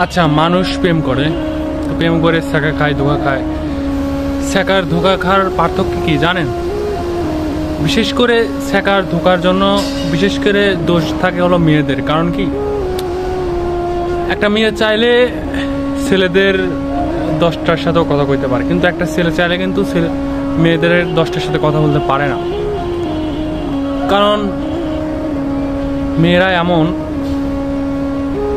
আচ্ছা, মানুষ প্রেম করে, তো প্রেম করে ছ্যাঁকা খায়, ধোঁকা খায়। ছ্যাঁকার ধোঁকা খাওয়ার পার্থক্য কি জানেন? বিশেষ করে ছ্যাঁকার ধোঁকার জন্য বিশেষ করে দোষ থাকে হলো মেয়েদের। কারণ কি, একটা মেয়ে চাইলে ছেলেদের 10টার সাথেও কথা কইতে পারে, কিন্তু একটা ছেলে চাইলে কিন্তু মেয়েদের 10টার সাথে কথা বলতে পারে না। কারণ মেয়েরা এমন,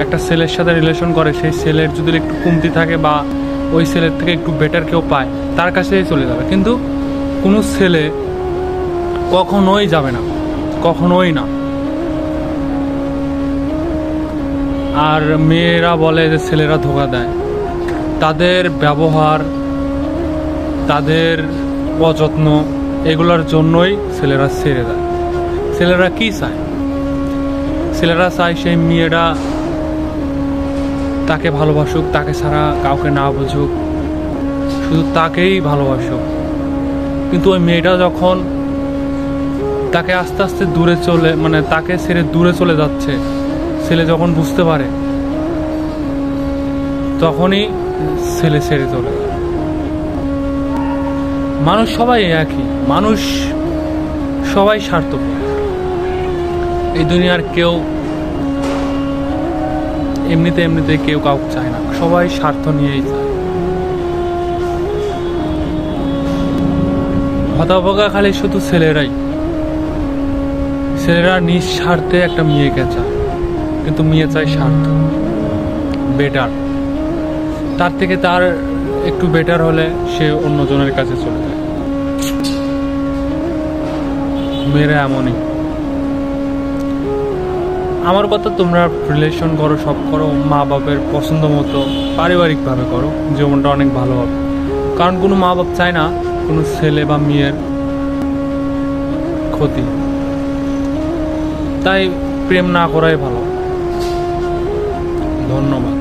একটা ছেলের সাথে রিলেশন করে, সেই ছেলের যদি একটু কমতি থাকে বা ওই ছেলের থেকে একটু বেটার কেউ পায়, তার কাছেই চলে যাবে। কিন্তু কোনো ছেলে কখনোই যাবে না, কখনোই না। আর মেয়েরা বলে যে ছেলেরা ধোঁকা দেয়, তাদের ব্যবহার, তাদের অযত্ন, এগুলোর জন্যই ছেলেরা ছেড়ে দেয়। ছেলেরা কি চায়? ছেলেরা চায় সেই মেয়েরা তাকে ভালোবাসুক, তাকে ছাড়া কাউকে না বুঝুক, শুধু তাকেই ভালোবাসুক। কিন্তু ওই মেয়েটা যখন তাকে আস্তে আস্তে দূরে চলে, মানে তাকে ছেড়ে দূরে চলে যাচ্ছে, ছেলে যখন বুঝতে পারে, তখনই ছেলে ছেড়ে চলে যায়। মানুষ সবাই একই, মানুষ সবাই স্বার্থপর। এই দুনিয়ার কেউ এমনিতে কেউ কাউকে চায় না, সবাই স্বার্থ নিয়েই চায়। হতভাগা খালি শুধু ছেলেরাই, ছেলেরা নিঃস্বার্থে একটা মেয়েকে চায়, কিন্তু মেয়ে চায় স্বার্থ, বেটার। তার থেকে তার একটু বেটার হলে সে অন্যজনের কাছে চলে যায়। মেয়েরা এমনই। আমার কথা, তোমরা রিলেশন করো, সব করো মা বাপের পছন্দ মতো, পারিবারিকভাবে করো, জীবনটা অনেক ভালো হবে। কারণ কোনো মা বাপ চায় না কোনো ছেলে বা মেয়ের ক্ষতি। তাই প্রেম না করাই ভালো। ধন্যবাদ।